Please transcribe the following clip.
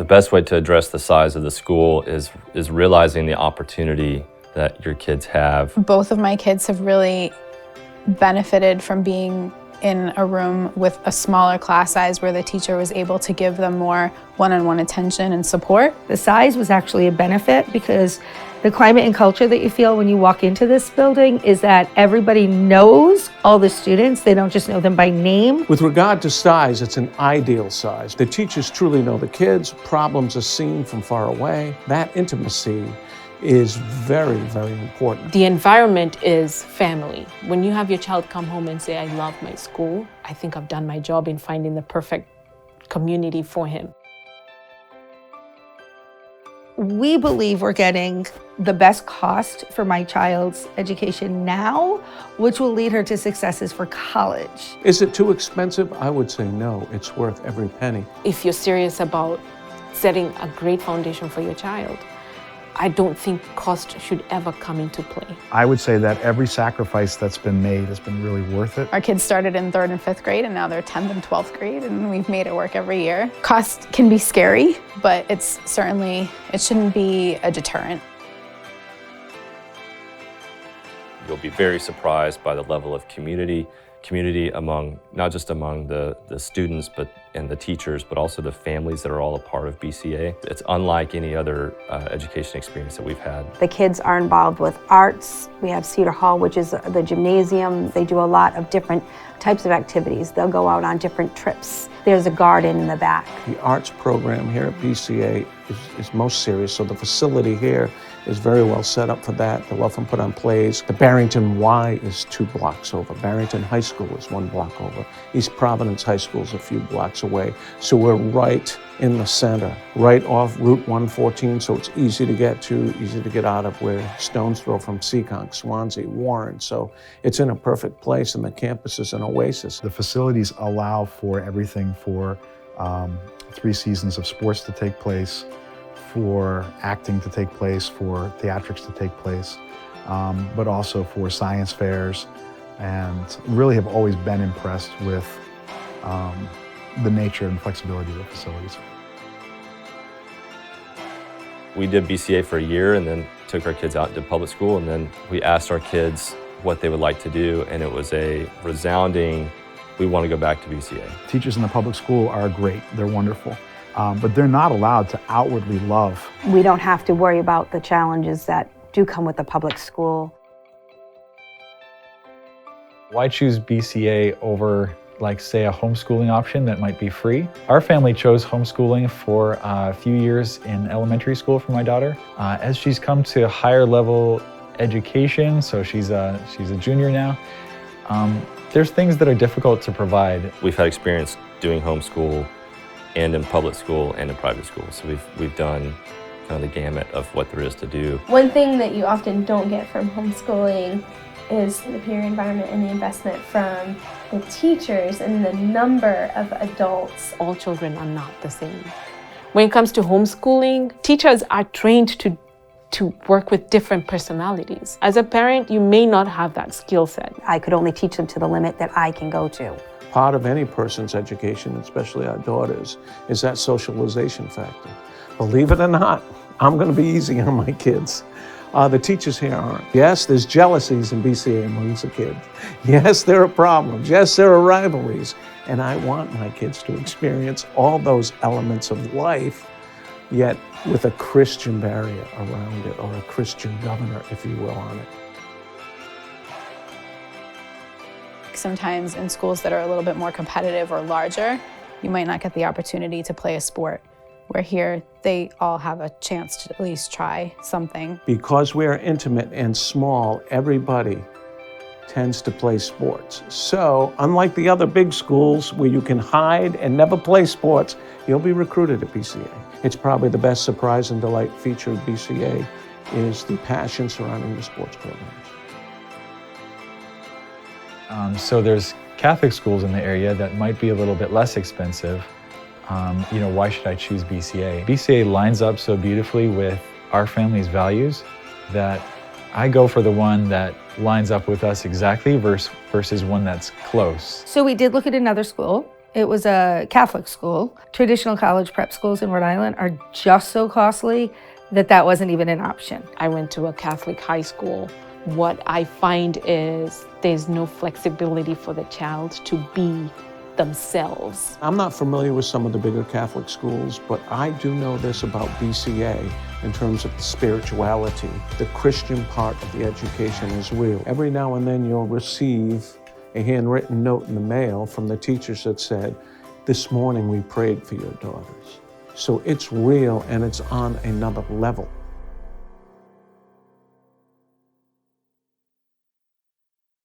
The best way to address the size of the school is realizing the opportunity that your kids have. Both of my kids have really benefited from being in a room with a smaller class size where the teacher was able to give them more one-on-one attention and support. The size was actually a benefit because the climate and culture that you feel when you walk into this building is that everybody knows all the students. They don't just know them by name. With regard to size, it's an ideal size. The teachers truly know the kids. Problems are seen from far away. That intimacy is very, very important. The environment is family. When you have your child come home and say, I love my school, I think I've done my job in finding the perfect community for him. We believe we're getting the best cost for my child's education now, which will lead her to successes for college. Is it too expensive? I would say no. It's worth every penny. If you're serious about setting a great foundation for your child, I don't think cost should ever come into play. I would say that every sacrifice that's been made has been really worth it. Our kids started in 3rd and 5th grade and now they're 10th and 12th grade and we've made it work every year. Cost can be scary, but it shouldn't be a deterrent. You'll be very surprised by the level of community among, not just among the students and the teachers, but also the families that are all a part of BCA. It's unlike any other education experience that we've had. The kids are involved with arts. We have Cedar Hall, which is the gymnasium. They do a lot of different types of activities. They'll go out on different trips. There's a garden in the back. The arts program here at BCA is most serious, so the facility here is very well set up for that. They'll often put on plays. The Barrington Y is 2 blocks over. Barrington High School is 1 block over. East Providence High School is a few blocks away. So we're right in the center, right off Route 114, so it's easy to get to, easy to get out of. We're stone's throw from Seekonk, Swansea, Warren, so it's in a perfect place, and the campus is an oasis. The facilities allow for everything for 3 seasons of sports to take place, for acting to take place, for theatrics to take place, but also for science fairs, and really have always been impressed with the nature and flexibility of the facilities. We did BCA for a year and then took our kids out and did public school, and then we asked our kids what they would like to do, and it was a resounding, we want to go back to BCA. Teachers in the public school are great, they're wonderful, but they're not allowed to outwardly love. We don't have to worry about the challenges that do come with the public school. Why choose BCA over, like, say, a homeschooling option that might be free? Our family chose homeschooling for a few years in elementary school for my daughter. As she's come to higher level education, so she's a junior now, there's things that are difficult to provide. We've had experience doing homeschool and in public school and in private school, so we've done kind of the gamut of what there is to do. One thing that you often don't get from homeschooling is the peer environment and the investment from the teachers and the number of adults. All children are not the same. When it comes to homeschooling, teachers are trained to work with different personalities. As a parent, you may not have that skill set. I could only teach them to the limit that I can go to. Part of any person's education, especially our daughters, is that socialization factor. Believe it or not, I'm going to be easy on my kids. The teachers here aren't. Yes, there's jealousies in BCA amongst the kids. Yes, there are problems. Yes, there are rivalries. And I want my kids to experience all those elements of life, yet with a Christian barrier around it, or a Christian governor, if you will, on it. Sometimes in schools that are a little bit more competitive or larger, you might not get the opportunity to play a sport. Where here, they all have a chance to at least try something. Because we are intimate and small, everybody tends to play sports. So, unlike the other big schools where you can hide and never play sports, you'll be recruited at BCA. It's probably the best surprise and delight feature of BCA is the passion surrounding the sports programs. So there's Catholic schools in the area that might be a little bit less expensive. Why should I choose BCA? BCA lines up so beautifully with our family's values that I go for the one that lines up with us exactly versus one that's close. So we did look at another school. It was a Catholic school. Traditional college prep schools in Rhode Island are just so costly that wasn't even an option. I went to a Catholic high school. What I find is there's no flexibility for the child to be themselves. I'm not familiar with some of the bigger Catholic schools, but I do know this about BCA in terms of the spirituality. The Christian part of the education is real. Every now and then you'll receive a handwritten note in the mail from the teachers that said, "This morning we prayed for your daughters." So it's real and it's on another level.